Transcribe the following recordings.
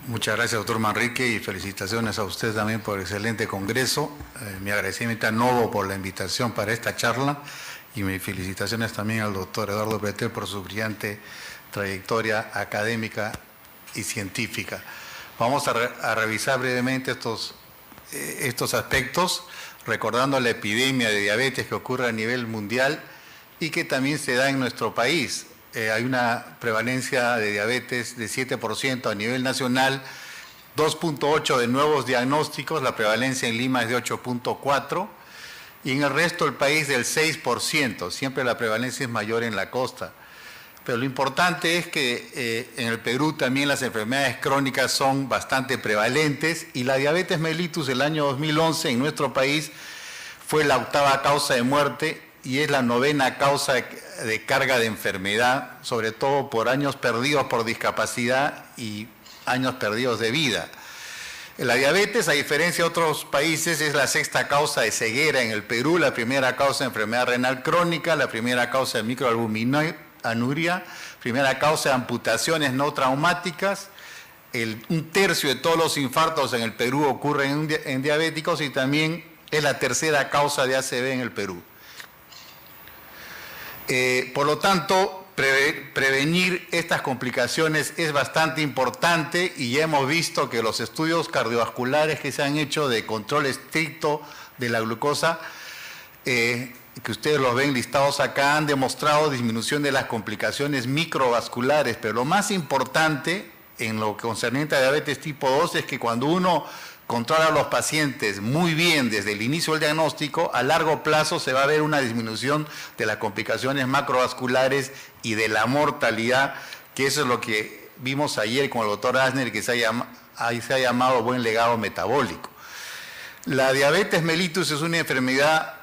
Muchas gracias, doctor Manrique, y felicitaciones a usted también por el excelente congreso. Mi agradecimiento a Novo por la invitación para esta charla y mis felicitaciones también al doctor Eduardo Pretel por su brillante trayectoria académica y científica. Vamos a revisar brevemente estos aspectos, recordando la epidemia de diabetes que ocurre a nivel mundial y que también se da en nuestro país. Hay una prevalencia de diabetes de 7% a nivel nacional, 2.8 de nuevos diagnósticos, la prevalencia en Lima es de 8.4 y en el resto del país del 6%, siempre la prevalencia es mayor en la costa. Pero lo importante es que en el Perú también las enfermedades crónicas son bastante prevalentes y la diabetes mellitus el año 2011 en nuestro país fue la 8ª causa de muerte y es la 9ª causa de carga de enfermedad, sobre todo por años perdidos por discapacidad y años perdidos de vida. La diabetes, a diferencia de otros países, es la 6ª causa de ceguera en el Perú, la 1ª causa de enfermedad renal crónica, la 1ª causa de microalbuminuria, 1ª causa de amputaciones no traumáticas, 1/3 de todos los infartos en el Perú ocurren en diabéticos y también es la 3ª causa de ACV en el Perú. Por lo tanto, prevenir estas complicaciones es bastante importante y ya hemos visto que los estudios cardiovasculares que se han hecho de control estricto de la glucosa, que ustedes los ven listados acá, han demostrado disminución de las complicaciones microvasculares, pero lo más importante en lo concerniente a diabetes tipo 2 es que cuando uno controla a los pacientes muy bien desde el inicio del diagnóstico, a largo plazo se va a ver una disminución de las complicaciones macrovasculares y de la mortalidad, que eso es lo que vimos ayer con el doctor Asner, que se ha llamado buen legado metabólico. La diabetes mellitus es una enfermedad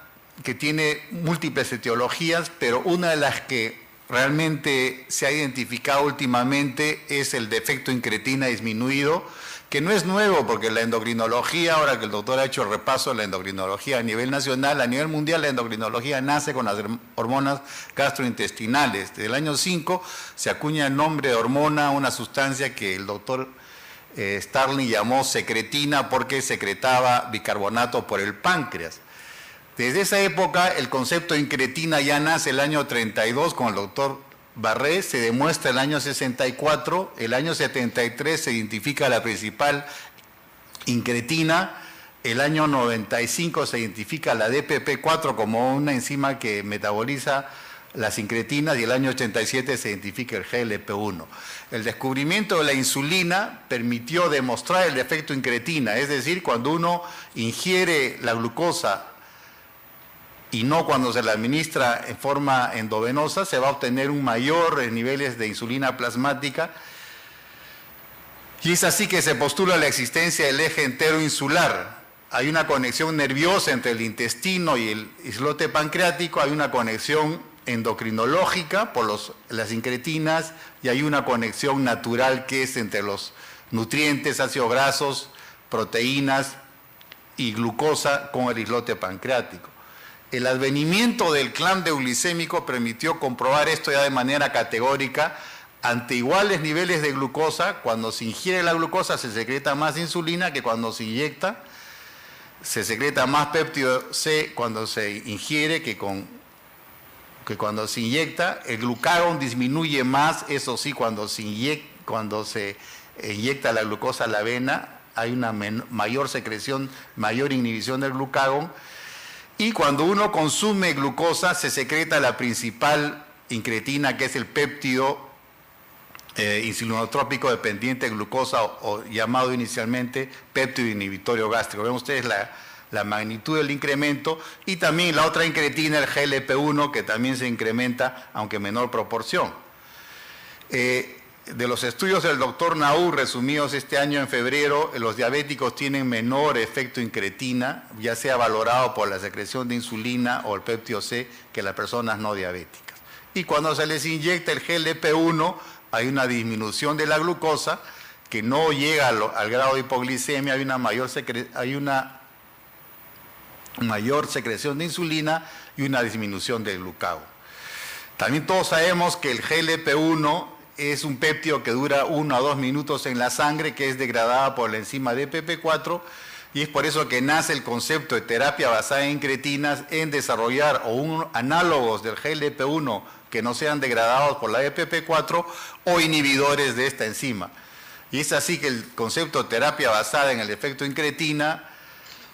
que tiene múltiples etiologías, pero una de las que realmente se ha identificado últimamente es el defecto incretina disminuido, que no es nuevo porque la endocrinología, ahora que el doctor ha hecho el repaso de la endocrinología a nivel nacional, a nivel mundial la endocrinología nace con las hormonas gastrointestinales. Desde el año 5 se acuña el nombre de hormona a una sustancia que el doctor Starling llamó secretina porque secretaba bicarbonato por el páncreas. Desde esa época el concepto de incretina ya nace el año 32 con el doctor Barré, se demuestra el año 64, el año 73 se identifica la principal incretina, el año 95 se identifica la DPP4 como una enzima que metaboliza las incretinas y el año 87 se identifica el GLP-1. El descubrimiento de la insulina permitió demostrar el efecto incretina, es decir, cuando uno ingiere la glucosa y no cuando se la administra en forma endovenosa, se va a obtener un mayor niveles de insulina plasmática. Y es así que se postula la existencia del eje entero insular. Hay una conexión nerviosa entre el intestino y el islote pancreático, hay una conexión endocrinológica por las incretinas y hay una conexión natural que es entre los nutrientes, ácidos grasos, proteínas y glucosa con el islote pancreático. El advenimiento del clúster glicémico permitió comprobar esto ya de manera categórica. Ante iguales niveles de glucosa, cuando se ingiere la glucosa se secreta más insulina que cuando se inyecta. Se secreta más péptido C cuando se ingiere que cuando se inyecta. El glucagón disminuye más, eso sí, cuando se inyecta la glucosa a la vena, hay una mayor secreción, mayor inhibición del glucagón. Y cuando uno consume glucosa se secreta la principal incretina, que es el péptido insulinotrópico dependiente de glucosa o llamado inicialmente péptido inhibitorio gástrico. Ven ustedes la magnitud del incremento y también la otra incretina, el GLP-1, que también se incrementa aunque en menor proporción. De los estudios del doctor Naur resumidos este año en febrero, los diabéticos tienen menor efecto incretina, ya sea valorado por la secreción de insulina o el péptido C, que las personas no diabéticas. Y cuando se les inyecta el GLP-1, hay una disminución de la glucosa que no llega al grado de hipoglicemia, hay una mayor secreción de insulina y una disminución del glucagón. También todos sabemos que el GLP-1 es un péptido que dura 1 a 2 minutos en la sangre, que es degradada por la enzima DPP4, y es por eso que nace el concepto de terapia basada en incretinas, en desarrollar análogos del GLP-1 que no sean degradados por la DPP4 o inhibidores de esta enzima. Y es así que el concepto de terapia basada en el efecto incretina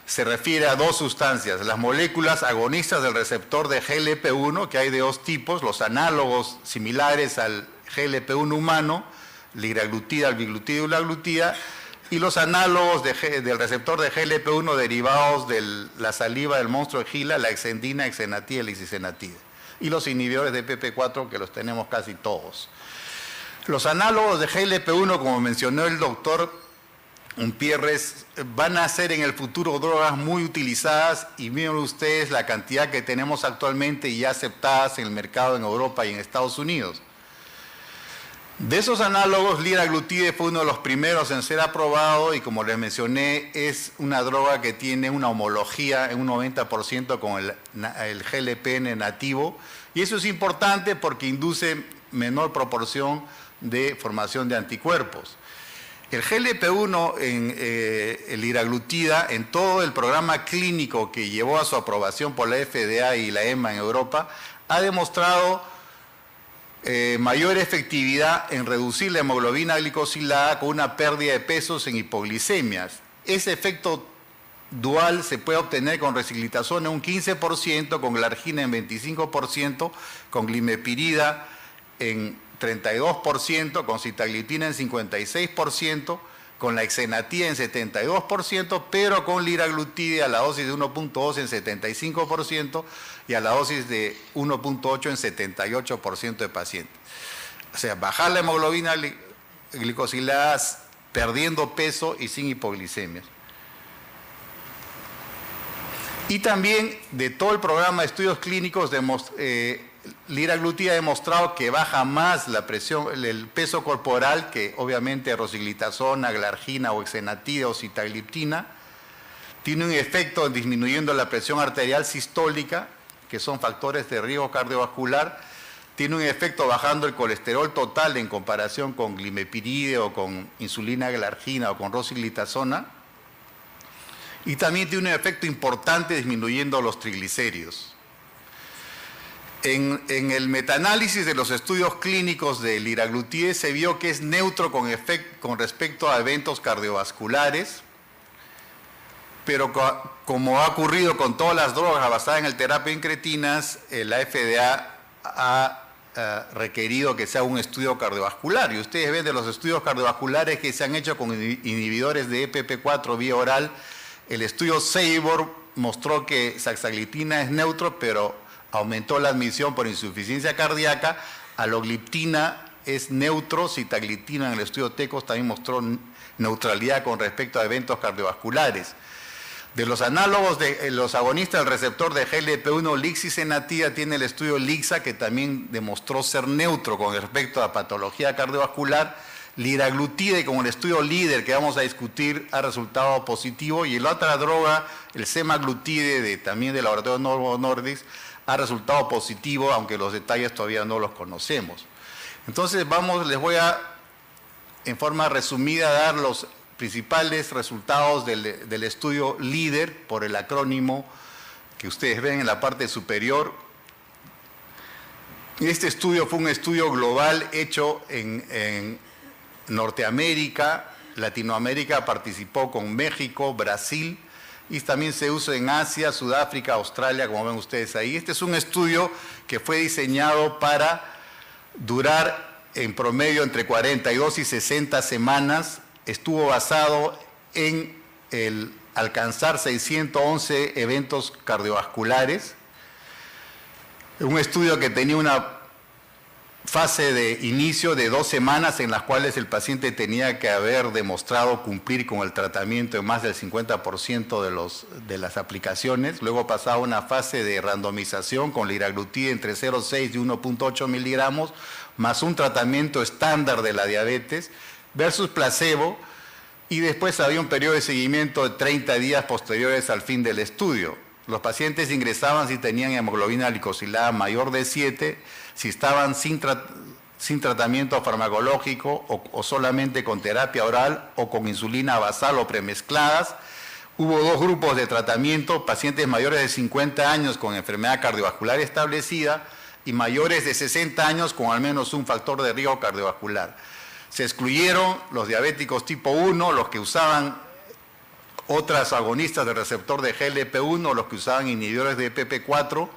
se refiere a dos sustancias, las moléculas agonistas del receptor de GLP-1, que hay de dos tipos, los análogos similares al GLP-1 humano, liraglutida, albiglutida y ulaglutida, y los análogos del receptor de GLP-1 derivados de la saliva del monstruo de Gila, la exendina, exenatida y la lisisenatida. Y los inhibidores de PP4, que los tenemos casi todos. Los análogos de GLP-1, como mencionó el doctor Umpierres, van a ser en el futuro drogas muy utilizadas, y miren ustedes la cantidad que tenemos actualmente y ya aceptadas en el mercado en Europa y en Estados Unidos. De esos análogos, liraglutide fue uno de los primeros en ser aprobado y, como les mencioné, es una droga que tiene una homología en un 90% con el GLP-1 nativo, y eso es importante porque induce menor proporción de formación de anticuerpos. El GLP-1 en liraglutida, en todo el programa clínico que llevó a su aprobación por la FDA y la EMA en Europa, ha demostrado mayor efectividad en reducir la hemoglobina glicosilada con una pérdida de pesos en hipoglicemias. Ese efecto dual se puede obtener con resiglitazona en un 15%, con glargina en 25%, con glimepirida en 32%, con sitagliptina en 56%, con la exenatida en 72%, pero con liraglutide a la dosis de 1.2 en 75% y a la dosis de 1.8 en 78% de pacientes. O sea, bajar la hemoglobina glicosilada perdiendo peso y sin hipoglicemias. Y también de todo el programa de estudios clínicos, liraglutida ha demostrado que baja más la presión, el peso corporal que obviamente rosiglitazona, glargina o exenatida o sitagliptina. Tiene un efecto disminuyendo la presión arterial sistólica, que son factores de riesgo cardiovascular. Tiene un efecto bajando el colesterol total en comparación con glimepiride o con insulina glargina o con rosiglitazona. Y también tiene un efecto importante disminuyendo los triglicéridos. En el metaanálisis de los estudios clínicos de liraglutide se vio que es neutro con respecto a eventos cardiovasculares, pero como ha ocurrido con todas las drogas basadas en el terapia incretinas, la FDA ha requerido que se haga un estudio cardiovascular. Y ustedes ven de los estudios cardiovasculares que se han hecho con inhibidores de EPP4 vía oral, el estudio SABOR mostró que saxagliptina es neutro, pero aumentó la admisión por insuficiencia cardíaca. Alogliptina es neutro, sitagliptina en el estudio TECOS también mostró neutralidad con respecto a eventos cardiovasculares. De los análogos de los agonistas del receptor de GLP-1, lixisenatida tiene el estudio LIXA, que también demostró ser neutro con respecto a patología cardiovascular. Liraglutide, como el estudio LEADER que vamos a discutir, ha resultado positivo, y la otra droga, el semaglutide, también del laboratorio Novo Nordisk, ha resultado positivo, aunque los detalles todavía no los conocemos. Entonces les voy a, en forma resumida, dar los principales resultados del estudio LEADER, por el acrónimo que ustedes ven en la parte superior. Este estudio fue un estudio global hecho en Norteamérica. Latinoamérica participó con México, Brasil, y también se usa en Asia, Sudáfrica, Australia, como ven ustedes ahí. Este es un estudio que fue diseñado para durar en promedio entre 42 y 60 semanas. Estuvo basado en el alcanzar 611 eventos cardiovasculares. Un estudio que tenía una fase de inicio de 2 semanas en las cuales el paciente tenía que haber demostrado cumplir con el tratamiento en más del 50% de las aplicaciones. Luego pasaba una fase de randomización con liraglutide entre 0,6 y 1,8 miligramos, más un tratamiento estándar de la diabetes, versus placebo, y después había un periodo de seguimiento de 30 días posteriores al fin del estudio. Los pacientes ingresaban si tenían hemoglobina glicosilada mayor de 7, si estaban sin tratamiento farmacológico o solamente con terapia oral o con insulina basal o premezcladas. Hubo 2 grupos de tratamiento, pacientes mayores de 50 años con enfermedad cardiovascular establecida y mayores de 60 años con al menos un factor de riesgo cardiovascular. Se excluyeron los diabéticos tipo 1, los que usaban otras agonistas del receptor de GLP-1, los que usaban inhibidores de PP4,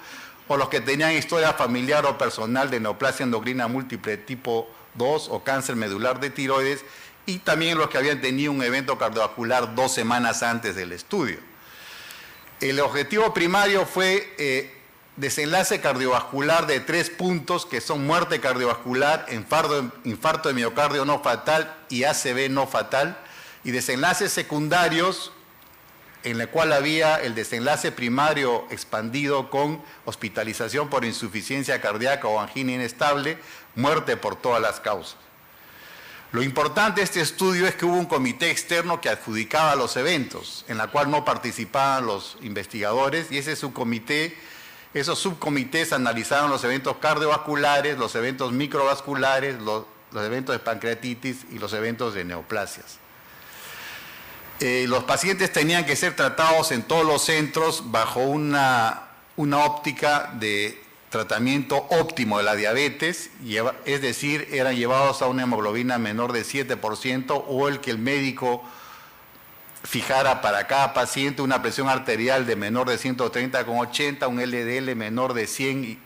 o los que tenían historia familiar o personal de neoplasia endocrina múltiple tipo 2 o cáncer medular de tiroides, y también los que habían tenido un evento cardiovascular 2 semanas antes del estudio. El objetivo primario fue desenlace cardiovascular de 3 puntos, que son muerte cardiovascular, infarto de miocardio no fatal y ACV no fatal, y desenlaces secundarios, en la cual había el desenlace primario expandido con hospitalización por insuficiencia cardíaca o angina inestable, muerte por todas las causas. Lo importante de este estudio es que hubo un comité externo que adjudicaba los eventos, en la cual no participaban los investigadores, y ese subcomité, esos subcomités analizaron los eventos cardiovasculares, los eventos microvasculares, los eventos de pancreatitis y los eventos de neoplasias. Los pacientes tenían que ser tratados en todos los centros bajo una óptica de tratamiento óptimo de la diabetes, es decir, eran llevados a una hemoglobina menor de 7% o el que el médico fijara para cada paciente una presión arterial de menor de 130/80, un LDL menor de 100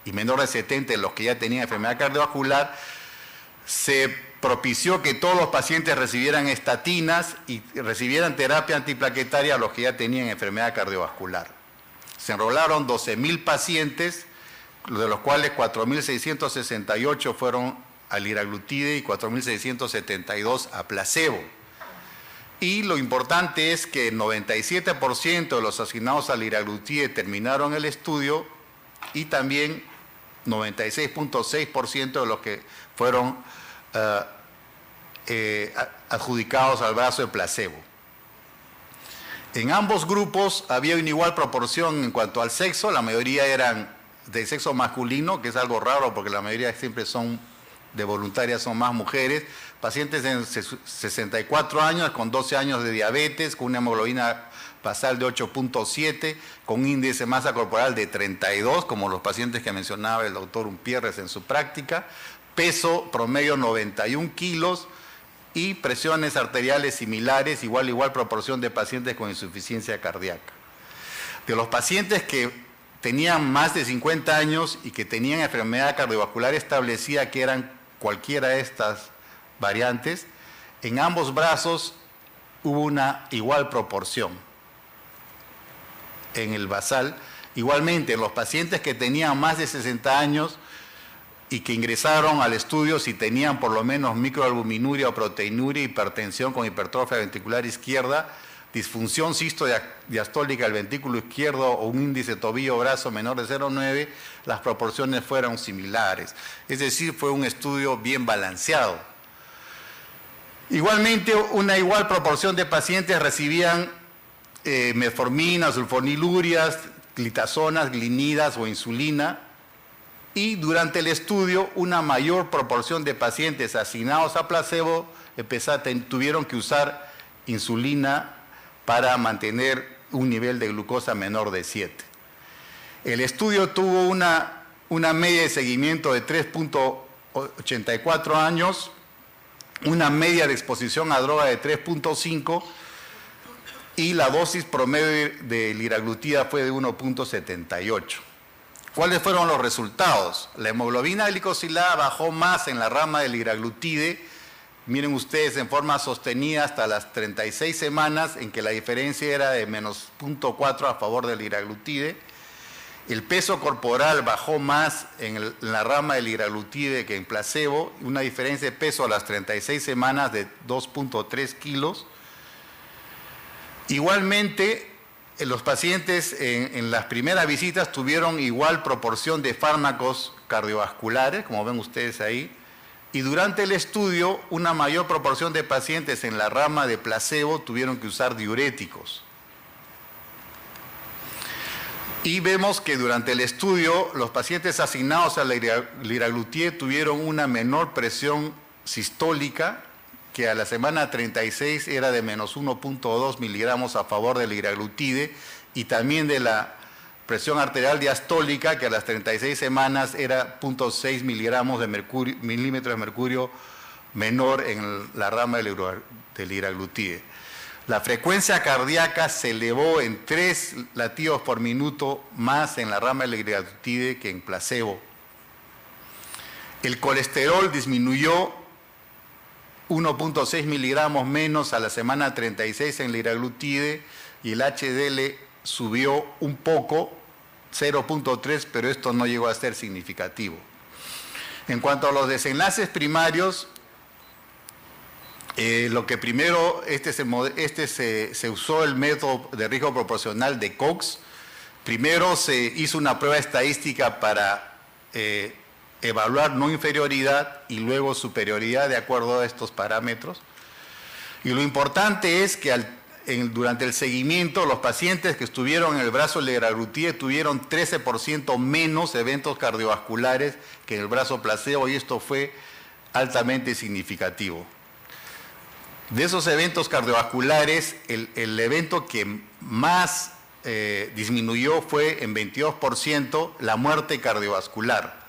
y menor de 70 en los que ya tenían enfermedad cardiovascular. Se propició que todos los pacientes recibieran estatinas y recibieran terapia antiplaquetaria a los que ya tenían enfermedad cardiovascular. Se enrolaron 12.000 pacientes, de los cuales 4.668 fueron a liraglutide y 4.672 a placebo. Y lo importante es que el 97% de los asignados a liraglutide terminaron el estudio y también 96.6% de los que fueron adjudicados al brazo de placebo. En ambos grupos había una igual proporción en cuanto al sexo, la mayoría eran de sexo masculino, que es algo raro porque la mayoría siempre son de voluntarias, son más mujeres, pacientes de 64 años con 12 años de diabetes, con una hemoglobina basal de 8.7, con un índice de masa corporal de 32, como los pacientes que mencionaba el doctor Umpierres en su práctica, peso promedio 91 kilos y presiones arteriales similares, igual proporción de pacientes con insuficiencia cardíaca. De los pacientes que tenían más de 50 años y que tenían enfermedad cardiovascular establecida, que eran cualquiera de estas variantes, en ambos brazos hubo una igual proporción en el basal. Igualmente, en los pacientes que tenían más de 60 años y que ingresaron al estudio, si tenían por lo menos microalbuminuria o proteinuria, hipertensión con hipertrofia ventricular izquierda, disfunción cisto-diastólica del ventrículo izquierdo o un índice tobillo-brazo menor de 0,9, las proporciones fueron similares. Es decir, fue un estudio bien balanceado. Igualmente, una igual proporción de pacientes recibían metformina, sulfonilurias, glitazonas, glinidas o insulina, y durante el estudio una mayor proporción de pacientes asignados a placebo tuvieron que usar insulina para mantener un nivel de glucosa menor de 7. El estudio tuvo una media de seguimiento de 3.84 años, una media de exposición a droga de 3.5 y la dosis promedio de liraglutida fue de 1.78. ¿Cuáles fueron los resultados? La hemoglobina glicosilada bajó más en la rama de liraglutide. Miren ustedes, en forma sostenida hasta las 36 semanas, en que la diferencia era de menos 0.4 a favor del liraglutide. El peso corporal bajó más en la rama del liraglutide que en placebo, una diferencia de peso a las 36 semanas de 2.3 kilos. Igualmente, los pacientes en las primeras visitas tuvieron igual proporción de fármacos cardiovasculares, como ven ustedes ahí, y durante el estudio una mayor proporción de pacientes en la rama de placebo tuvieron que usar diuréticos. Y vemos que durante el estudio los pacientes asignados a la liraglutide tuvieron una menor presión sistólica, que a la semana 36 era de menos 1.2 miligramos a favor de la liraglutide, y también de la presión arterial diastólica, que a las 36 semanas era 0.6 miligramos de milímetros de mercurio menor en la rama de liraglutide. La frecuencia cardíaca se elevó en 3 latidos por minuto más en la rama de liraglutide que en placebo. El colesterol disminuyó 1.6 miligramos menos a la semana 36 en liraglutide, y el HDL subió un poco, 0.3, pero esto no llegó a ser significativo. En cuanto a los desenlaces primarios, lo que primero, se usó el método de riesgo proporcional de Cox. Primero se hizo una prueba estadística para evaluar no inferioridad y luego superioridad de acuerdo a estos parámetros. Y lo importante es que durante el seguimiento, los pacientes que estuvieron en el brazo liraglutide tuvieron 13% menos eventos cardiovasculares que en el brazo placebo, y esto fue altamente significativo. De esos eventos cardiovasculares, el evento que más disminuyó fue en 22% la muerte cardiovascular.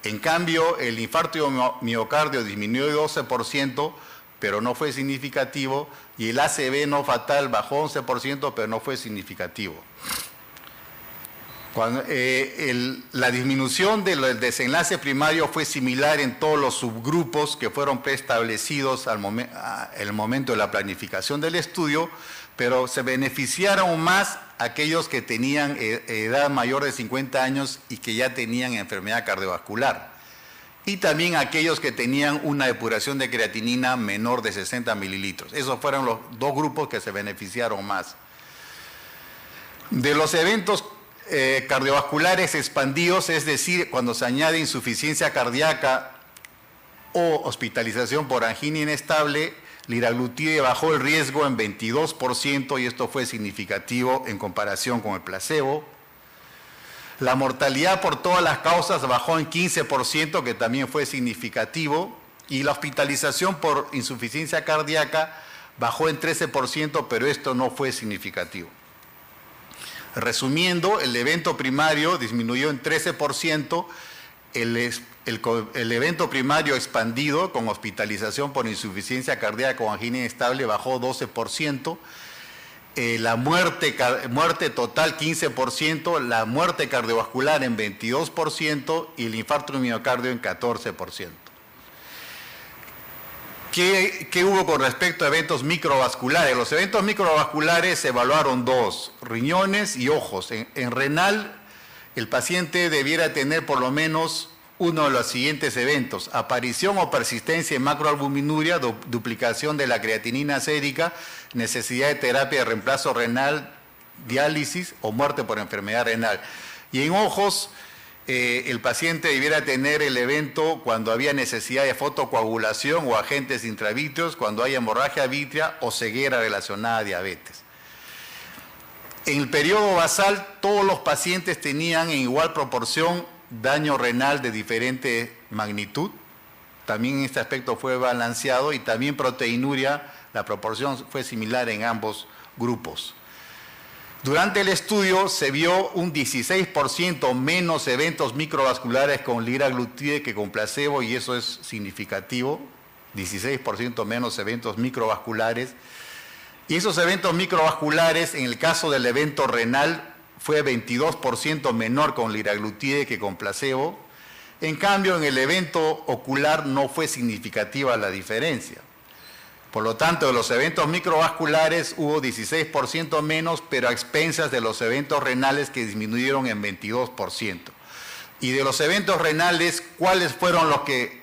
En cambio, el infarto miocardio disminuyó de 12%, pero no fue significativo, y el ACV no fatal bajó 11%, pero no fue significativo. La disminución del desenlace primario fue similar en todos los subgrupos que fueron preestablecidos al momento de la planificación del estudio, pero se beneficiaron más aquellos que tenían edad mayor de 50 años y que ya tenían enfermedad cardiovascular, y también aquellos que tenían una depuración de creatinina menor de 60 mililitros. Esos fueron los dos grupos que se beneficiaron más. De los eventos cardiovasculares expandidos, es decir, cuando se añade insuficiencia cardíaca o hospitalización por angina inestable, liraglutide bajó el riesgo en 22%, y esto fue significativo en comparación con el placebo. La mortalidad por todas las causas bajó en 15%, que también fue significativo, y la hospitalización por insuficiencia cardíaca bajó en 13%, pero esto no fue significativo. Resumiendo, el evento primario disminuyó en 13%, el evento primario expandido con hospitalización por insuficiencia cardíaca o angina inestable bajó 12%, la muerte total 15%, la muerte cardiovascular en 22% y el infarto de miocardio en 14%. ¿Qué hubo con respecto a eventos microvasculares? Los eventos microvasculares se evaluaron dos: riñones y ojos. En renal, el paciente debiera tener por lo menos uno de los siguientes eventos: aparición o persistencia en macroalbuminuria, duplicación de la creatinina sérica, necesidad de terapia de reemplazo renal, diálisis o muerte por enfermedad renal. Y en ojos, el paciente debiera tener el evento cuando había necesidad de fotocoagulación o agentes intravítreos, cuando hay hemorragia vítrea o ceguera relacionada a diabetes. En el periodo basal, todos los pacientes tenían en igual proporción daño renal de diferente magnitud. También este aspecto fue balanceado, y también proteinuria, la proporción fue similar en ambos grupos. Durante el estudio se vio un 16% menos eventos microvasculares con liraglutide que con placebo, y eso es significativo, 16% menos eventos microvasculares. Y esos eventos microvasculares, en el caso del evento renal, fue 22% menor con liraglutide que con placebo. En cambio, en el evento ocular no fue significativa la diferencia. Por lo tanto, de los eventos microvasculares hubo 16% menos, pero a expensas de los eventos renales, que disminuyeron en 22%. Y de los eventos renales, ¿cuáles fueron los que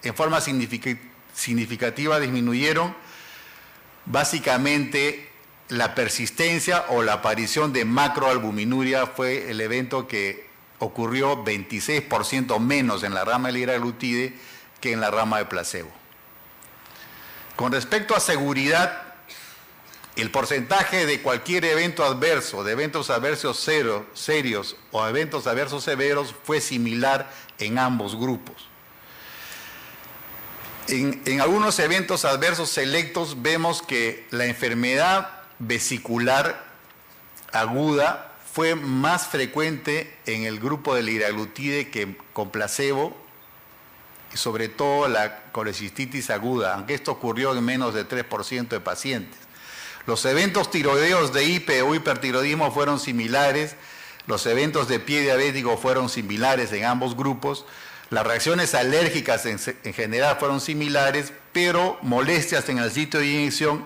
en forma significativa disminuyeron? Básicamente, la persistencia o la aparición de macroalbuminuria fue el evento que ocurrió 26% menos en la rama de liraglutide que en la rama de placebo. Con respecto a seguridad, El porcentaje de cualquier evento adverso, de eventos adversos serios o eventos adversos severos, fue similar en ambos grupos. En algunos eventos adversos selectos vemos que la enfermedad vesicular aguda fue más frecuente en el grupo de liraglutide que con placebo, y sobre todo la colecistitis aguda, aunque esto ocurrió en menos del 3% de pacientes. Los eventos tiroideos de hipe o hipertiroidismo fueron similares, los eventos de pie diabético fueron similares en ambos grupos, las reacciones alérgicas en general fueron similares, pero molestias en el sitio de inyección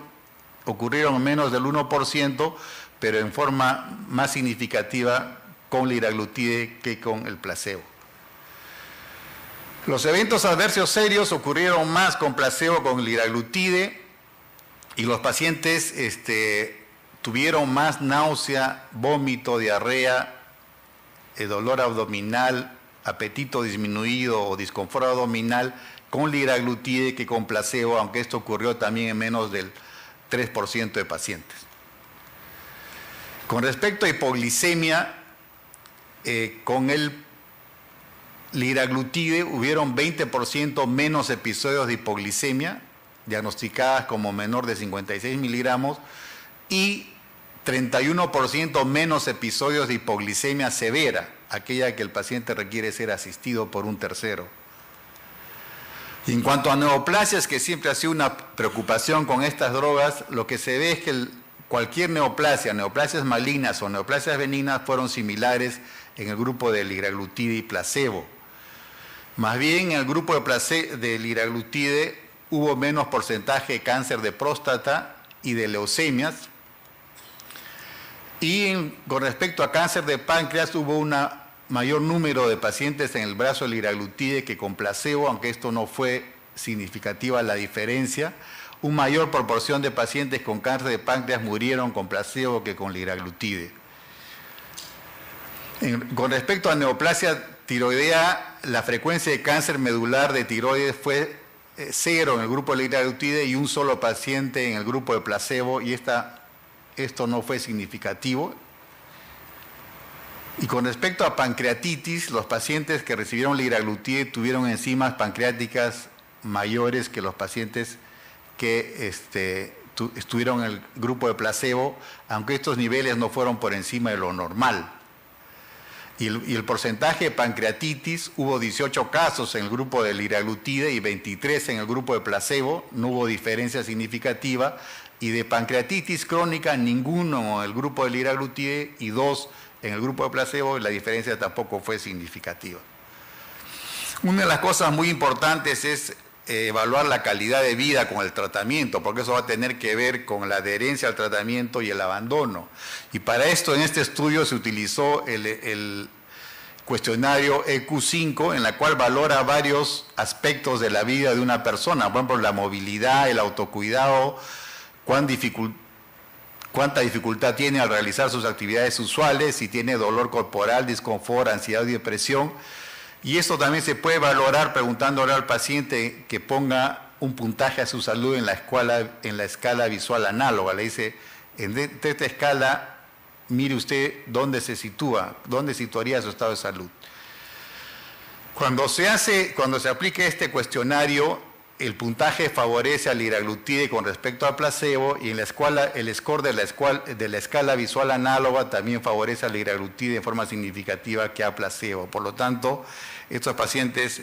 ocurrieron en menos del 1%, pero en forma más significativa con liraglutide que con el placebo. Los eventos adversos serios ocurrieron más con placebo con liraglutide y los pacientes tuvieron más náusea, vómito, diarrea, dolor abdominal, apetito disminuido o disconfort abdominal con liraglutide que con placebo, aunque esto ocurrió también en menos del 3% de pacientes. Con respecto a hipoglicemia, con el liraglutide hubieron 20% menos episodios de hipoglicemia, diagnosticadas como menor de 56 miligramos, y 31% menos episodios de hipoglicemia severa, aquella que el paciente requiere ser asistido por un tercero. Y en cuanto a neoplasias, que siempre ha sido una preocupación con estas drogas, lo que se ve es que cualquier neoplasias malignas o neoplasias benignas fueron similares en el grupo de liraglutide y placebo. Más bien en el grupo de liraglutide hubo menos porcentaje de cáncer de próstata y de leucemias. Y con respecto a cáncer de páncreas hubo un mayor número de pacientes en el brazo de liraglutide que con placebo, aunque esto no fue significativa la diferencia. Una mayor proporción de pacientes con cáncer de páncreas murieron con placebo que con liraglutide. Con respecto a neoplasia tiroidea, la frecuencia de cáncer medular de tiroides fue 0 en el grupo de liraglutide y un solo paciente en el grupo de placebo, y esto no fue significativo. Y con respecto a pancreatitis, los pacientes que recibieron liraglutide tuvieron enzimas pancreáticas mayores que los pacientes que estuvieron en el grupo de placebo, aunque estos niveles no fueron por encima de lo normal. Y el porcentaje de pancreatitis, hubo 18 casos en el grupo de liraglutide y 23 en el grupo de placebo, no hubo diferencia significativa, y de pancreatitis crónica ninguno en el grupo de liraglutide y 2 en el grupo de placebo, y la diferencia tampoco fue significativa. Una de las cosas muy importantes es evaluar la calidad de vida con el tratamiento, porque eso va a tener que ver con la adherencia al tratamiento y el abandono. Y para esto en este estudio se utilizó el cuestionario EQ5, en la cual valora varios aspectos de la vida de una persona, por ejemplo, la movilidad, el autocuidado, cuánta dificultad tiene al realizar sus actividades usuales, si tiene dolor corporal, disconfort, ansiedad y depresión. Y esto también se puede valorar preguntándole al paciente que ponga un puntaje a su salud en la escala visual análoga. Le dice, en esta escala, mire usted dónde se sitúa, dónde situaría su estado de salud. Cuando se aplica este cuestionario, el puntaje favorece al liraglutide con respecto al placebo, y en el score de la escala visual análoga también favorece al liraglutide en forma significativa que a placebo. Por lo tanto, estos pacientes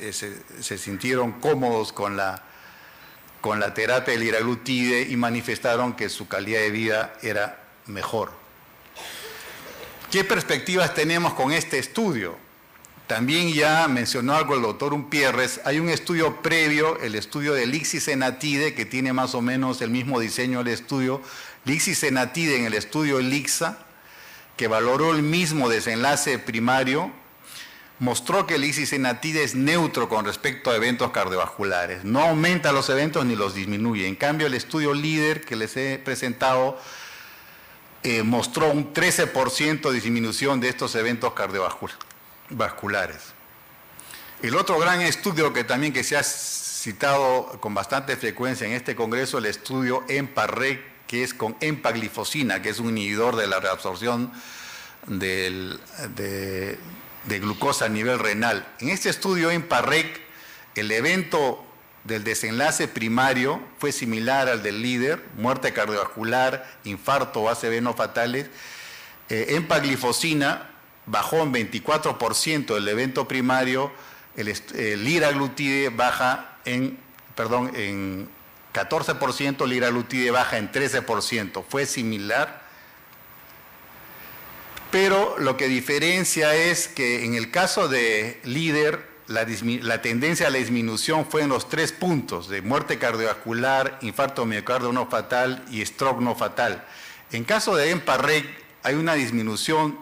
se sintieron cómodos con la terapia de liraglutide y manifestaron que su calidad de vida era mejor. ¿Qué perspectivas tenemos con este estudio? También ya mencionó algo el doctor Umpierres. Hay un estudio previo, el estudio de lixisenatide, que tiene más o menos el mismo diseño del estudio. Lixisenatide en el estudio LIXA, que valoró el mismo desenlace primario, mostró que el lixisenatide es neutro con respecto a eventos cardiovasculares. No aumenta los eventos ni los disminuye. En cambio, el estudio LEADER que les he presentado mostró un 13% de disminución de estos eventos cardiovasculares. El otro gran estudio que se ha citado con bastante frecuencia en este congreso, el estudio EMPA-REG que es con empaglifosina, que es un inhibidor de la reabsorción de glucosa a nivel renal. En este estudio EMPA-REC, el evento del desenlace primario fue similar al del líder, muerte cardiovascular, infarto o ACV no fatales. Empaglifosina bajó en 24% el evento primario, el liraglutide baja en 14%, el liraglutide baja en 13%, fue similar. Pero lo que diferencia es que en el caso de líder, la tendencia a la disminución fue en los 3 puntos, de muerte cardiovascular, infarto miocardio no fatal y stroke no fatal. En caso de EMPA-REC hay una disminución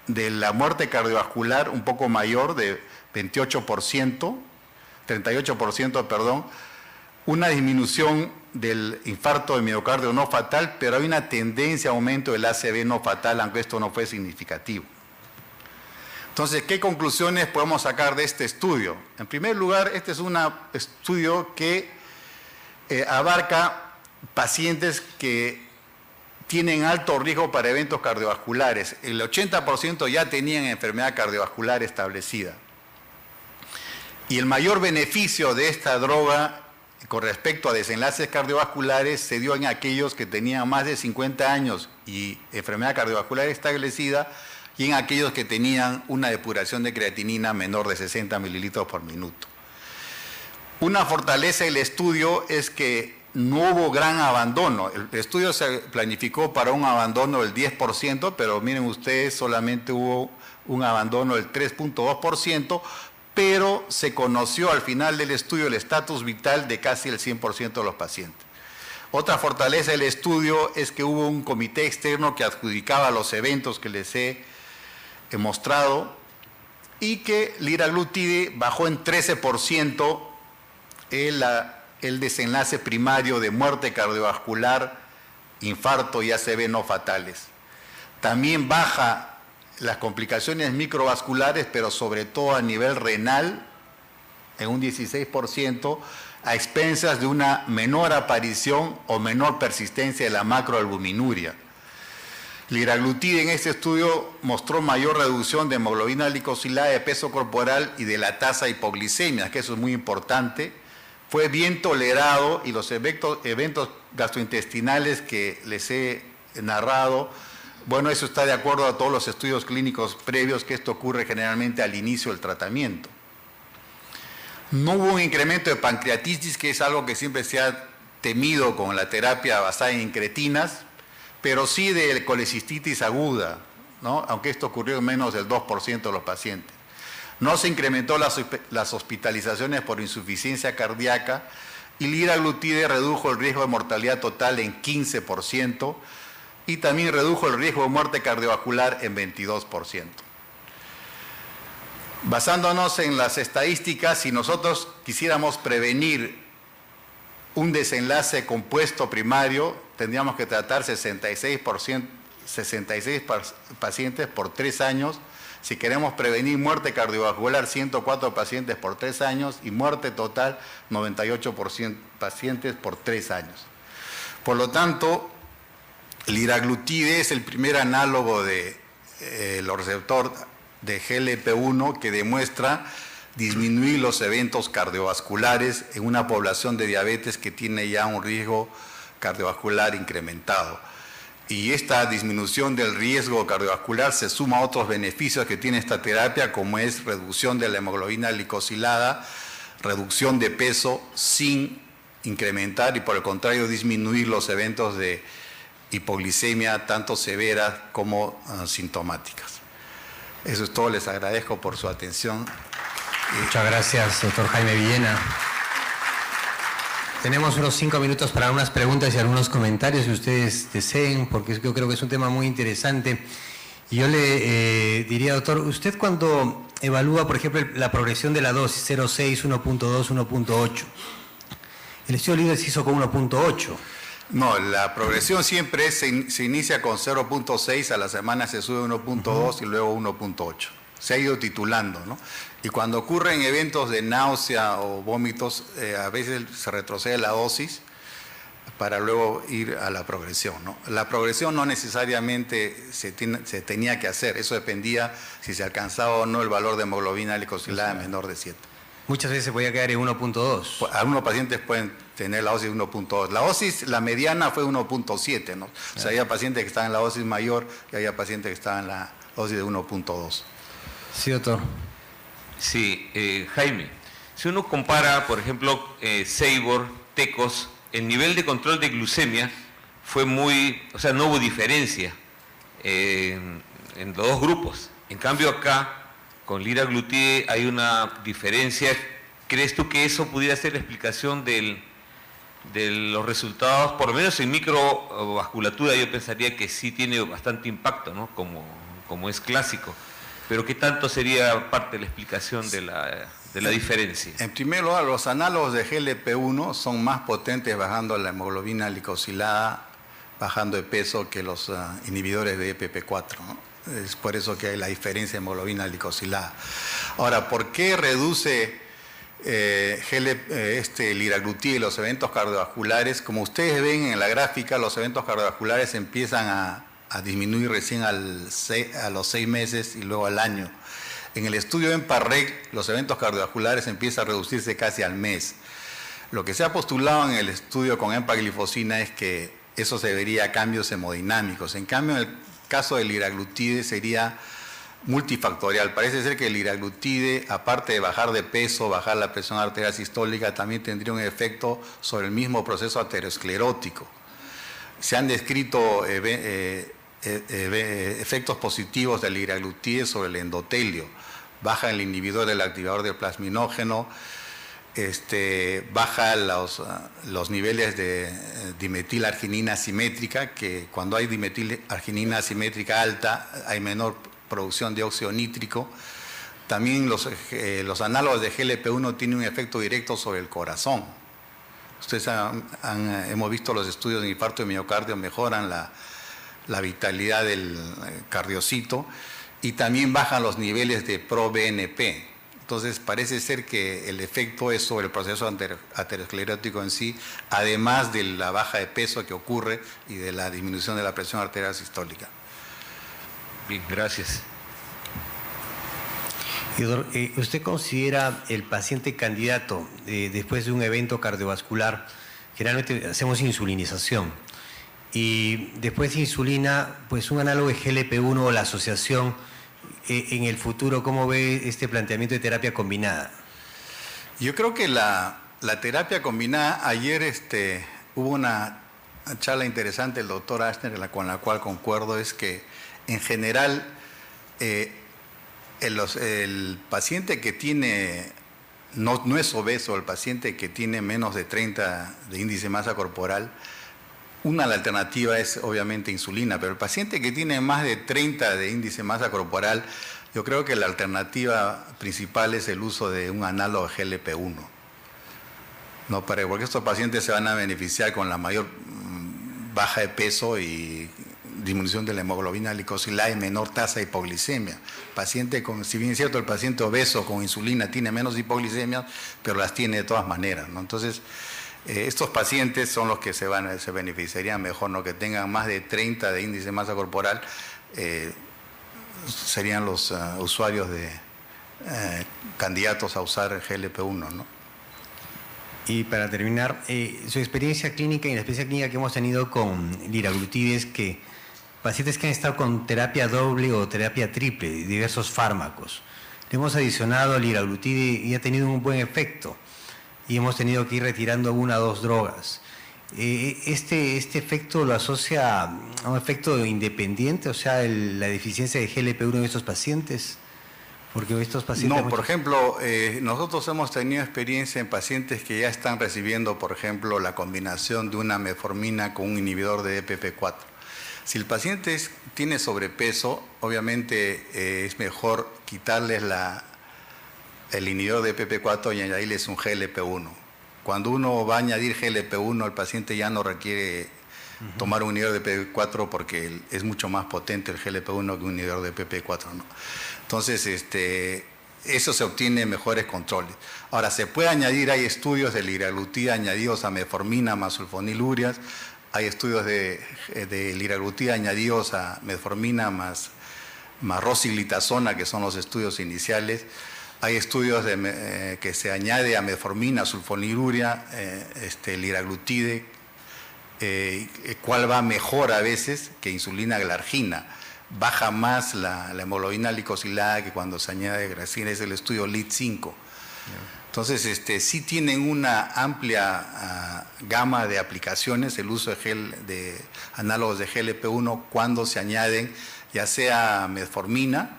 de la muerte cardiovascular un poco mayor, de 38%, perdón, una disminución del infarto de miocardio no fatal, pero hay una tendencia a aumento del ACV no fatal, aunque esto no fue significativo. Entonces, ¿qué conclusiones podemos sacar de este estudio? En primer lugar, este es un estudio que abarca pacientes que tienen alto riesgo para eventos cardiovasculares. El 80% ya tenían enfermedad cardiovascular establecida. Y el mayor beneficio de esta droga con respecto a desenlaces cardiovasculares se dio en aquellos que tenían más de 50 años y enfermedad cardiovascular establecida, y en aquellos que tenían una depuración de creatinina menor de 60 mililitros por minuto. Una fortaleza del estudio es que no hubo gran abandono. El estudio se planificó para un abandono del 10%, pero miren ustedes, solamente hubo un abandono del 3.2%, pero se conoció al final del estudio el estatus vital de casi el 100% de los pacientes. Otra fortaleza del estudio es que hubo un comité externo que adjudicaba los eventos que les he mostrado, y que liraglutide bajó en 13% el desenlace primario de muerte cardiovascular, infarto y ACV no fatales. También baja las complicaciones microvasculares, pero sobre todo a nivel renal, en un 16%, a expensas de una menor aparición o menor persistencia de la macroalbuminuria. Liraglutide en este estudio mostró mayor reducción de hemoglobina glicosilada, de peso corporal y de la tasa de hipoglicemia, que eso es muy importante. Fue bien tolerado y los eventos gastrointestinales que les he narrado, bueno, eso está de acuerdo a todos los estudios clínicos previos, que esto ocurre generalmente al inicio del tratamiento. No hubo un incremento de pancreatitis, que es algo que siempre se ha temido con la terapia basada en incretinas, pero sí de colecistitis aguda, ¿no? Aunque esto ocurrió en menos del 2% de los pacientes. No se incrementó las hospitalizaciones por insuficiencia cardíaca, y liraglutide redujo el riesgo de mortalidad total en 15% y también redujo el riesgo de muerte cardiovascular en 22%. Basándonos en las estadísticas, si nosotros quisiéramos prevenir un desenlace compuesto primario, tendríamos que tratar 66 pacientes por 3 años. Si queremos prevenir muerte cardiovascular, 104 pacientes por 3 años, y muerte total, 98 pacientes por 3 años. Por lo tanto, liraglutide es el primer análogo de los receptores de GLP-1 que demuestra disminuir los eventos cardiovasculares en una población de diabetes que tiene ya un riesgo cardiovascular incrementado. Y esta disminución del riesgo cardiovascular se suma a otros beneficios que tiene esta terapia, como es reducción de la hemoglobina glicosilada, reducción de peso sin incrementar y por el contrario disminuir los eventos de hipoglicemia tanto severas como sintomáticas. Eso es todo, les agradezco por su atención. Muchas gracias, doctor Jaime Villena. Tenemos unos 5 minutos para unas preguntas y algunos comentarios que ustedes deseen, porque yo creo que es un tema muy interesante. Y yo le diría, doctor, usted cuando evalúa, por ejemplo, la progresión de la dosis 0,6, 1.2, 1.8, el estudio líder se hizo con 1.8. No, la progresión siempre se inicia con 0.6, a la semana se sube 1.2 y luego 1.8. Se ha ido titulando, ¿no? Y cuando ocurren eventos de náusea o vómitos, a veces se retrocede la dosis para luego ir a la progresión, ¿no? La progresión no necesariamente se tenía que hacer, eso dependía si se alcanzaba o no el valor de hemoglobina glicosilada menor de 7. Muchas veces se podía quedar en 1.2. Algunos pacientes pueden tener la dosis de 1.2. La dosis, la mediana fue 1.7, ¿no? O sea, había pacientes que estaban en la dosis mayor y había pacientes que estaban en la dosis de 1.2. Sí, doctor. Sí, Jaime, si uno compara, por ejemplo, Seibor, Tecos, el nivel de control de glucemia fue muy, o sea, no hubo diferencia en los dos grupos. En cambio acá, con liraglutide hay una diferencia. ¿Crees tú que eso pudiera ser la explicación de los resultados? Por lo menos en microvasculatura yo pensaría que sí tiene bastante impacto, ¿no? Como es clásico. Pero ¿qué tanto sería parte de la explicación de la diferencia? En primer lugar, los análogos de GLP-1 son más potentes bajando la hemoglobina glicosilada, bajando de peso, que los inhibidores de EPP4, ¿no? Es por eso que hay la diferencia de hemoglobina glicosilada. Ahora, ¿por qué reduce liraglutide los eventos cardiovasculares? Como ustedes ven en la gráfica, los eventos cardiovasculares empiezan a disminuir recién a los 6 meses y luego al año. En el estudio EMPA-REG, los eventos cardiovasculares empiezan a reducirse casi al mes. Lo que se ha postulado en el estudio con empaglifosina es que eso se debería a cambios hemodinámicos. En cambio, en el caso del liraglutide sería multifactorial. Parece ser que el liraglutide, aparte de bajar de peso, bajar la presión arterial sistólica, también tendría un efecto sobre el mismo proceso aterosclerótico. Se han descrito efectos positivos del liraglutide sobre el endotelio. Baja el inhibidor del activador del plasminógeno, baja los niveles de dimetilarginina asimétrica, que cuando hay dimetilarginina asimétrica alta hay menor producción de óxido nítrico. También los análogos de GLP-1 tienen un efecto directo sobre el corazón. Ustedes hemos visto los estudios de infarto de miocardio, mejoran la vitalidad del cardiocito y también bajan los niveles de proBNP. Entonces parece ser que el efecto es sobre el proceso aterosclerótico en sí, además de la baja de peso que ocurre y de la disminución de la presión arterial sistólica. Bien, gracias. Doctor, ¿usted considera el paciente candidato después de un evento cardiovascular? Generalmente hacemos insulinización y después de insulina, pues un análogo de GLP-1 o la asociación en el futuro, ¿cómo ve este planteamiento de terapia combinada? Yo creo que la terapia combinada, ayer hubo una charla interesante del doctor Ashner con la cual concuerdo, es que en general el paciente que tiene, no es obeso, el paciente que tiene menos de 30 de índice de masa corporal, la alternativa es obviamente insulina, pero el paciente que tiene más de 30 de índice de masa corporal, yo creo que la alternativa principal es el uso de un análogo de GLP-1. No, porque estos pacientes se van a beneficiar con la mayor baja de peso y disminución de la hemoglobina glicosilada y menor tasa de hipoglicemia. Si bien es cierto, el paciente obeso con insulina tiene menos hipoglicemia, pero las tiene de todas maneras, ¿no? Entonces, estos pacientes son los que se beneficiarían mejor, ¿no? Que tengan más de 30 de índice de masa corporal, serían los usuarios candidatos a usar GLP-1, ¿no? Y para terminar, su experiencia clínica y la experiencia clínica que hemos tenido con liraglutide es que pacientes que han estado con terapia doble o terapia triple, diversos fármacos, le hemos adicionado liraglutide y ha tenido un buen efecto. Y hemos tenido que ir retirando 1 o 2 drogas. ¿Este efecto lo asocia a un efecto independiente, o sea, la deficiencia de GLP-1 en estos pacientes? Porque estos pacientes... No, por ejemplo, nosotros hemos tenido experiencia en pacientes que ya están recibiendo, por ejemplo, la combinación de una metformina con un inhibidor de EPP4. Si el paciente tiene sobrepeso, obviamente es mejor quitarles el inhibidor de EPP4 y añadirles un GLP-1. Cuando uno va a añadir GLP-1, el paciente ya no requiere tomar un inhibidor de EPP4 porque es mucho más potente el GLP-1 que un inhibidor de EPP4, ¿no? Entonces, eso se obtiene mejores controles. Ahora, se puede añadir, hay estudios de liraglutida añadidos a metformina más sulfonilurias, hay estudios de liraglutida añadidos a metformina más rosiglitazona, que son los estudios iniciales. Hay estudios que se añade a metformina, sulfoniluria, liraglutide, cuál va mejor a veces que insulina glargina. Baja más la hemoglobina glicosilada que cuando se añade glargina, es el estudio LEAD-5. Entonces, sí tienen una amplia gama de aplicaciones, el uso de análogos de GLP-1 cuando se añaden, ya sea metformina,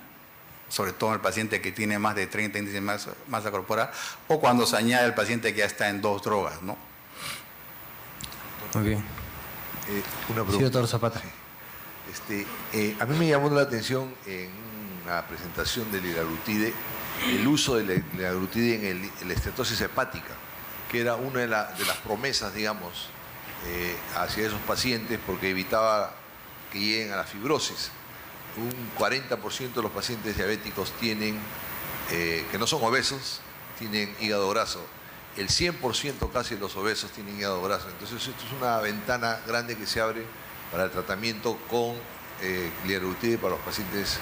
sobre todo en el paciente que tiene más de 30 índices de masa corporal, o cuando se añade el paciente que ya está en 2 drogas, ¿no? Muy bien. Una pregunta. Sí, doctor Zapata. A mí me llamó la atención en una presentación de liraglutide el uso de liraglutide en la estenosis hepática, que era una de las promesas, digamos, hacia esos pacientes, porque evitaba que lleguen a la fibrosis. Un 40% de los pacientes diabéticos tienen, que no son obesos, tienen hígado graso. El 100% casi de los obesos tienen hígado graso. Entonces esto es una ventana grande que se abre para el tratamiento con liraglutide para los pacientes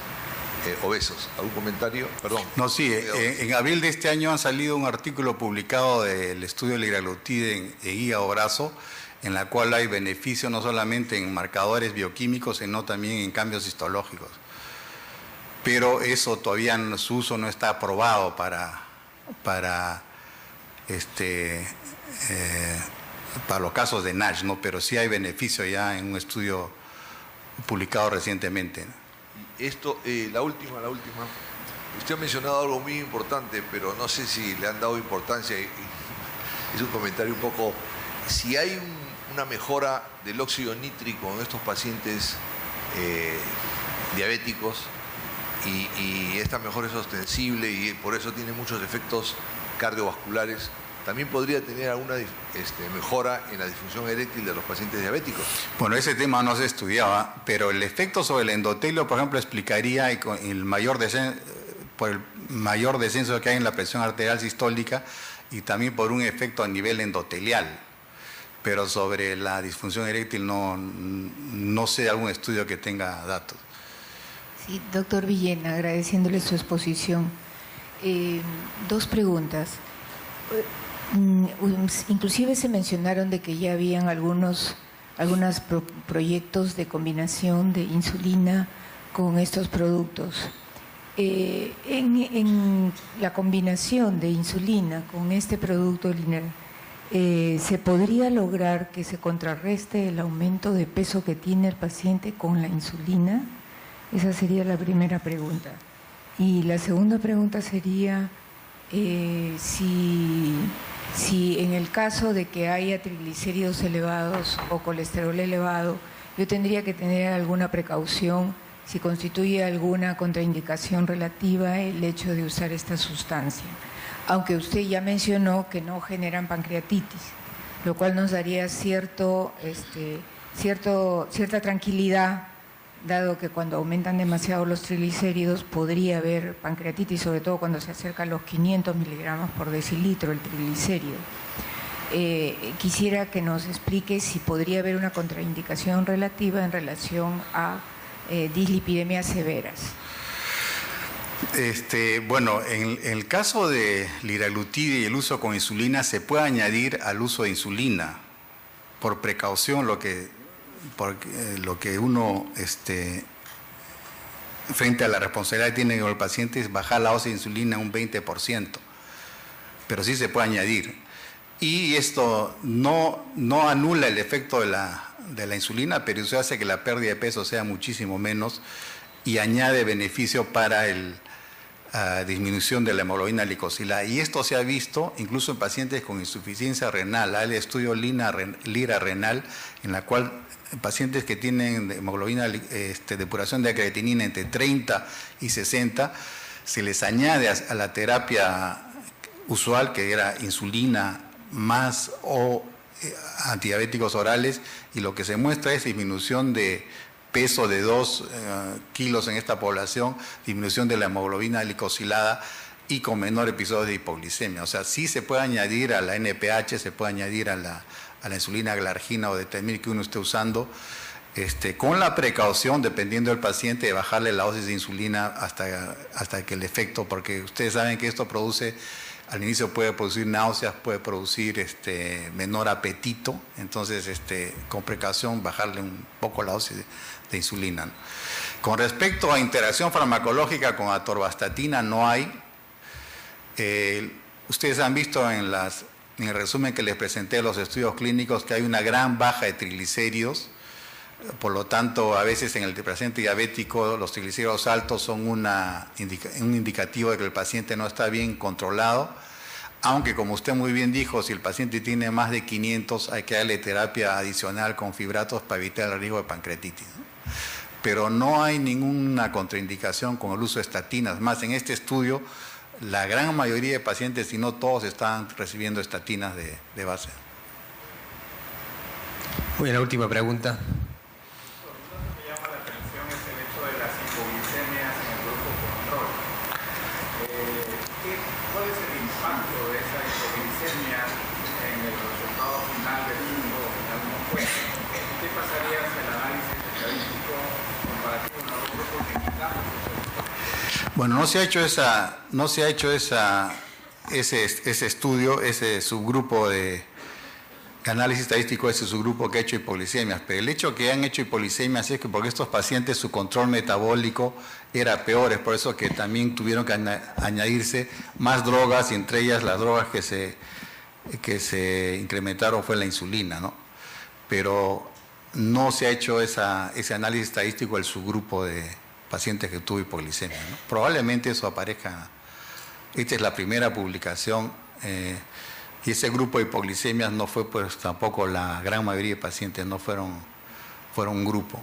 obesos. ¿Algún comentario? Perdón. No, sí, en abril de este año ha salido un artículo publicado del estudio de liraglutide en hígado graso, en la cual hay beneficio no solamente en marcadores bioquímicos, sino también en cambios histológicos. Pero eso todavía su uso no está aprobado para los casos de NASH, ¿no? Pero sí hay beneficio ya en un estudio publicado recientemente. Esto, la última. Usted ha mencionado algo muy importante, pero no sé si le han dado importancia. Es un comentario un poco. Si hay una mejora del óxido nítrico en estos pacientes diabéticos y esta mejora es ostensible y por eso tiene muchos efectos cardiovasculares, también podría tener alguna mejora en la disfunción eréctil de los pacientes diabéticos. Bueno, ese tema no se estudiaba, pero el efecto sobre el endotelio, por ejemplo, explicaría por el mayor descenso que hay en la presión arterial sistólica y también por un efecto a nivel endotelial. Pero sobre la disfunción eréctil no sé de algún estudio que tenga datos. Sí, doctor Villena, agradeciéndole su exposición. 2 preguntas. Inclusive se mencionaron de que ya habían algunos proyectos de combinación de insulina con estos productos. En la combinación de insulina con este producto lineal, ¿se podría lograr que se contrarreste el aumento de peso que tiene el paciente con la insulina? Esa sería la primera pregunta. Y la segunda pregunta sería si en el caso de que haya triglicéridos elevados o colesterol elevado, yo tendría que tener alguna precaución si constituye alguna contraindicación relativa el hecho de usar esta sustancia. Aunque usted ya mencionó que no generan pancreatitis, lo cual nos daría cierta tranquilidad, dado que cuando aumentan demasiado los triglicéridos podría haber pancreatitis, sobre todo cuando se acerca a los 500 miligramos por decilitro el triglicérido. Quisiera que nos explique si podría haber una contraindicación relativa en relación a dislipidemias severas. Bueno, en el caso de liraglutide y el uso con insulina, se puede añadir al uso de insulina por precaución, lo que uno frente a la responsabilidad que tiene el paciente es bajar la dosis de insulina un 20%, pero sí se puede añadir. Y esto no anula el efecto de la insulina, pero eso hace que la pérdida de peso sea muchísimo menos y añade beneficio para disminución de la hemoglobina glicosilada. Y esto se ha visto incluso en pacientes con insuficiencia renal. Hay el estudio Lira renal, en la cual pacientes que tienen hemoglobina, depuración de creatinina entre 30 y 60, se les añade a la terapia usual, que era insulina más o antidiabéticos orales, y lo que se muestra es disminución de peso de 2 kilos en esta población, disminución de la hemoglobina glicosilada y con menor episodio de hipoglicemia. O sea, sí se puede añadir a la NPH, se puede añadir a la insulina glargina o determinir que uno esté usando, con la precaución, dependiendo del paciente, de bajarle la dosis de insulina hasta que el efecto, porque ustedes saben que esto produce, al inicio puede producir náuseas, puede producir menor apetito, entonces con precaución bajarle un poco la dosis de insulina, ¿no? Con respecto a interacción farmacológica con atorvastatina no hay. Ustedes han visto en el resumen que les presenté de los estudios clínicos que hay una gran baja de triglicéridos. Por lo tanto, a veces en el paciente diabético los triglicéridos altos son un indicativo de que el paciente no está bien controlado, aunque como usted muy bien dijo, si el paciente tiene más de 500 hay que darle terapia adicional con fibratos para evitar el riesgo de pancreatitis, ¿no? Pero no hay ninguna contraindicación con el uso de estatinas. Más, en este estudio, la gran mayoría de pacientes, si no todos, están recibiendo estatinas de base. Muy bien, la última pregunta. Bueno, no se ha hecho ese estudio, ese subgrupo de análisis estadístico, ese subgrupo que ha hecho hipoglicemias, pero el hecho que han hecho hipoglicemias es que porque estos pacientes su control metabólico era peor, es por eso que también tuvieron que añadirse más drogas, y entre ellas las drogas que se incrementaron fue la insulina, ¿no? Pero no se ha hecho ese análisis estadístico del subgrupo de pacientes que tuvo hipoglicemia, ¿no? Probablemente eso aparezca. Esta es la primera publicación y ese grupo de hipoglicemias no fue, pues tampoco la gran mayoría de pacientes, no fueron un grupo.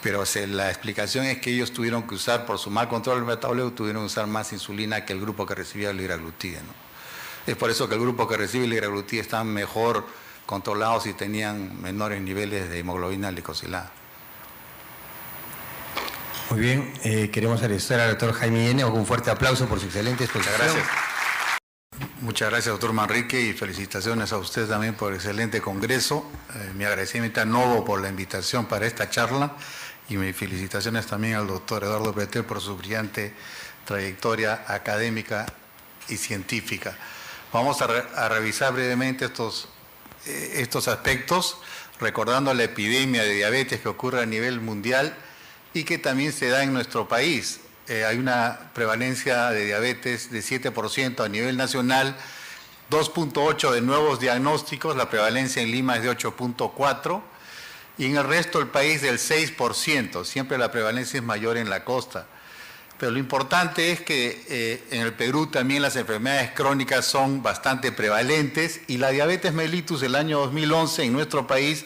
Pero la explicación es que ellos tuvieron que usar, por su mal control del metabólico, tuvieron que usar más insulina que el grupo que recibía el liraglutide, ¿no? Es por eso que el grupo que recibe el liraglutide están mejor controlados y tenían menores niveles de hemoglobina glicosilada. Muy bien, queremos agradecer al doctor Jaime Llene con un fuerte aplauso por su excelente exposición. Muchas gracias. Muchas gracias, doctor Manrique, y felicitaciones a usted también por el excelente congreso. Mi agradecimiento a Novo por la invitación para esta charla y mis felicitaciones también al doctor Eduardo Pretel por su brillante trayectoria académica y científica. Vamos a revisar brevemente estos aspectos, recordando la epidemia de diabetes que ocurre a nivel mundial y que también se da en nuestro país. Hay una prevalencia de diabetes de 7% a nivel nacional, 2.8 de nuevos diagnósticos, la prevalencia en Lima es de 8.4 y en el resto del país del 6%, siempre la prevalencia es mayor en la costa. Pero lo importante es que en el Perú también las enfermedades crónicas son bastante prevalentes y la diabetes mellitus el año 2011 en nuestro país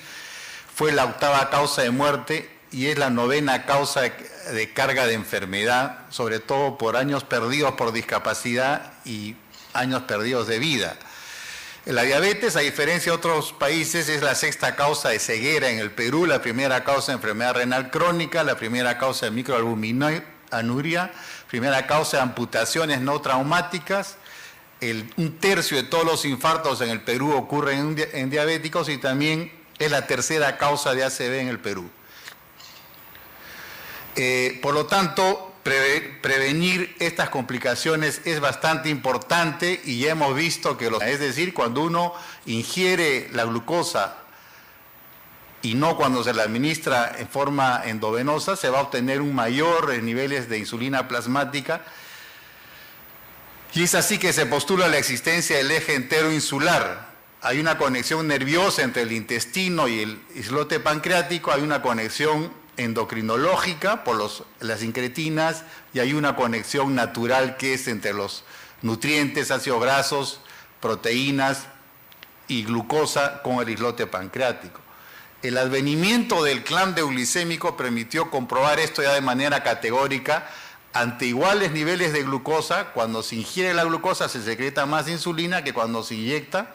fue la 8ª causa de muerte y es la 9ª causa de carga de enfermedad, sobre todo por años perdidos por discapacidad y años perdidos de vida. La diabetes, a diferencia de otros países, es la 6ª causa de ceguera en el Perú, la 1ª causa de enfermedad renal crónica, la 1ª causa de microalbuminuria, 1ª causa de amputaciones no traumáticas. Un tercio de todos los infartos en el Perú ocurren en diabéticos y también es la 3ª causa de ACV en el Perú. Por lo tanto, prevenir estas complicaciones es bastante importante y ya hemos visto que es decir, cuando uno ingiere la glucosa y no cuando se la administra en forma endovenosa, se va a obtener un mayor niveles de insulina plasmática y es así que se postula la existencia del eje entero insular. Hay una conexión nerviosa entre el intestino y el islote pancreático, hay una conexión endocrinológica por las incretinas y hay una conexión natural que es entre los nutrientes, ácidos grasos, proteínas y glucosa con el islote pancreático. El advenimiento del clan euglicémico permitió comprobar esto ya de manera categórica. Ante iguales niveles de glucosa, cuando se ingiere la glucosa se secreta más insulina que cuando se inyecta,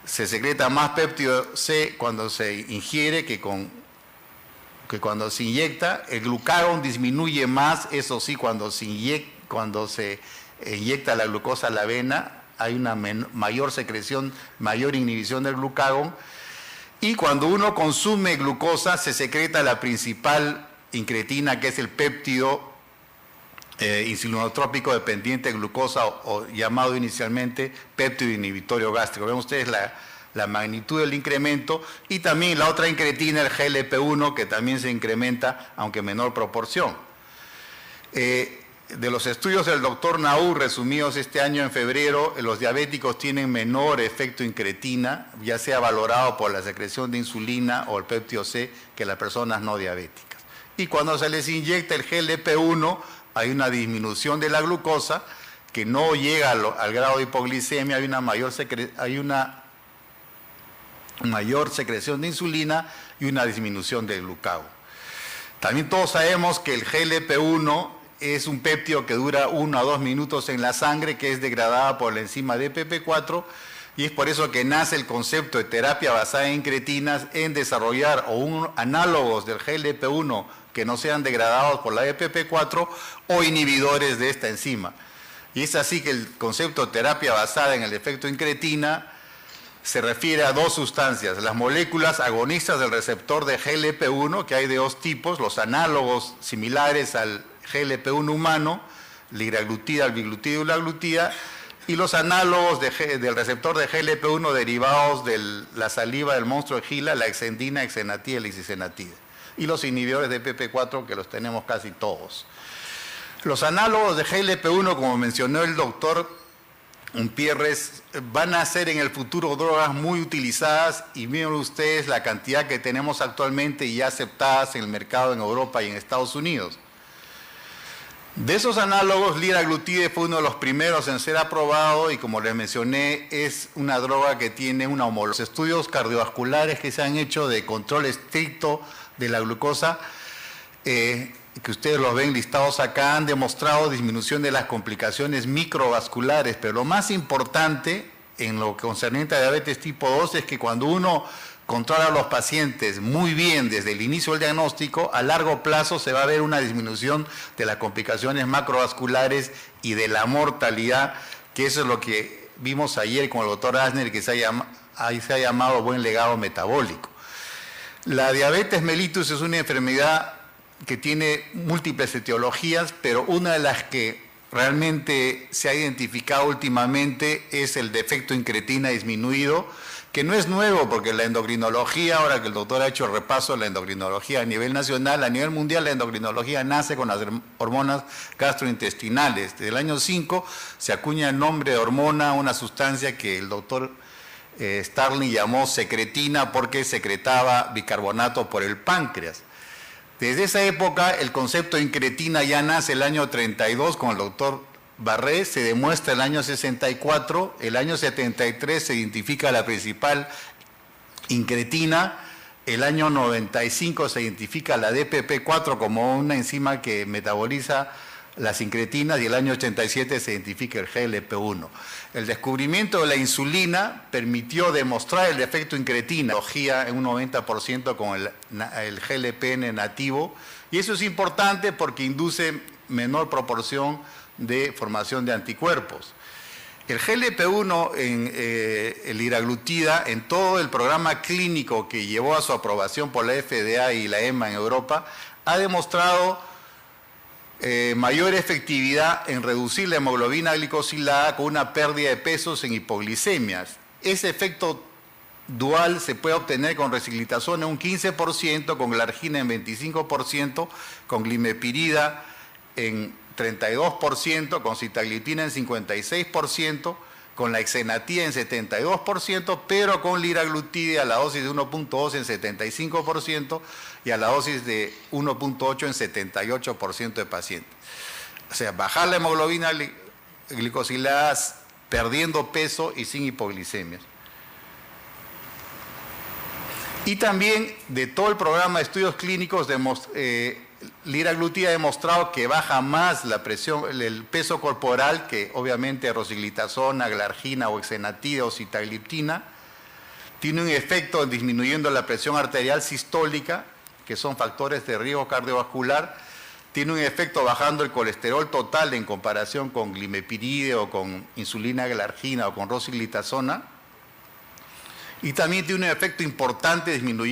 se secreta más péptido C cuando se ingiere que cuando se inyecta. El glucagón disminuye más, eso sí, cuando se inyecta la glucosa a la vena, hay una mayor secreción, mayor inhibición del glucagón, y cuando uno consume glucosa se secreta la principal incretina, que es el péptido insulinotrópico dependiente de glucosa, o llamado inicialmente péptido inhibitorio gástrico. Ven ustedes la magnitud del incremento, y también la otra incretina, el GLP-1, que también se incrementa, aunque en menor proporción. De los estudios del doctor Naur resumidos este año en febrero, los diabéticos tienen menor efecto incretina, ya sea valorado por la secreción de insulina o el péptido C, que las personas no diabéticas. Y cuando se les inyecta el GLP-1, hay una disminución de la glucosa que no llega al grado de hipoglicemia, hay una mayor secreción de insulina y una disminución del glucagón. También todos sabemos que el GLP-1 es un péptido que dura 1 a 2 minutos en la sangre, que es degradada por la enzima DPP4, y es por eso que nace el concepto de terapia basada en incretinas, en desarrollar análogos del GLP-1 que no sean degradados por la DPP4 o inhibidores de esta enzima. Y es así que el concepto de terapia basada en el efecto incretina se refiere a dos sustancias: las moléculas agonistas del receptor de GLP-1, que hay de dos tipos, los análogos similares al GLP-1 humano, liraglutida, biglutida y ulaglutida, y los análogos del receptor de GLP-1 derivados de la saliva del monstruo de Gila, la exendina, exenatida y la isisenatida, y los inhibidores de PP4, que los tenemos casi todos. Los análogos de GLP-1, como mencionó el doctor Pierres, van a ser en el futuro drogas muy utilizadas, y miren ustedes la cantidad que tenemos actualmente y ya aceptadas en el mercado en Europa y en Estados Unidos. De esos análogos, liraglutide fue uno de los primeros en ser aprobado, y como les mencioné, es una droga que tiene una homologación. Los estudios cardiovasculares que se han hecho de control estricto de la glucosa, que ustedes los ven listados acá, han demostrado disminución de las complicaciones microvasculares, pero lo más importante en lo concerniente a diabetes tipo 2 es que cuando uno controla a los pacientes muy bien desde el inicio del diagnóstico, a largo plazo se va a ver una disminución de las complicaciones macrovasculares y de la mortalidad, que eso es lo que vimos ayer con el doctor Asner, que se ha llamado buen legado metabólico. La diabetes mellitus es una enfermedad que tiene múltiples etiologías, pero una de las que realmente se ha identificado últimamente es el defecto incretina disminuido, que no es nuevo, porque la endocrinología, ahora que el doctor ha hecho el repaso de la endocrinología a nivel nacional, a nivel mundial, la endocrinología nace con las hormonas gastrointestinales. Desde el año 5 se acuña el nombre de hormona a una sustancia que el doctor Starling llamó secretina, porque secretaba bicarbonato por el páncreas. Desde esa época el concepto de incretina ya nace el año 32 con el doctor Barré, se demuestra el año 64, el año 73 se identifica la principal incretina, el año 95 se identifica la DPP4 como una enzima que metaboliza las incretinas, y el año 87 se identifica el GLP-1. El descubrimiento de la insulina permitió demostrar el efecto incretina en un 90% con el GLP-N nativo, y eso es importante porque induce menor proporción de formación de anticuerpos. El GLP-1 el liraglutida, en todo el programa clínico que llevó a su aprobación por la FDA y la EMA en Europa, ha demostrado mayor efectividad en reducir la hemoglobina glicosilada con una pérdida de peso en hipoglicemias. Ese efecto dual se puede obtener con reciclitazona en un 15%, con glargina en 25%, con glimepirida en 32%, con sitagliptina en 56%, con la exenatida en 72%, pero con liraglutide a la dosis de 1.2 en 75% y a la dosis de 1.8 en 78% de pacientes. O sea, bajar la hemoglobina glicosilada perdiendo peso y sin hipoglicemias. Y también de todo el programa de estudios clínicos, liraglutida ha demostrado que baja más la presión, el peso corporal que obviamente rosiglitazona, glargina o exenatida o sitagliptina. Tiene un efecto disminuyendo la presión arterial sistólica, que son factores de riesgo cardiovascular. tiene un efecto bajando el colesterol total en comparación con glimepiride o con insulina glargina o con rosiglitazona. Y también tiene un efecto importante disminuyendo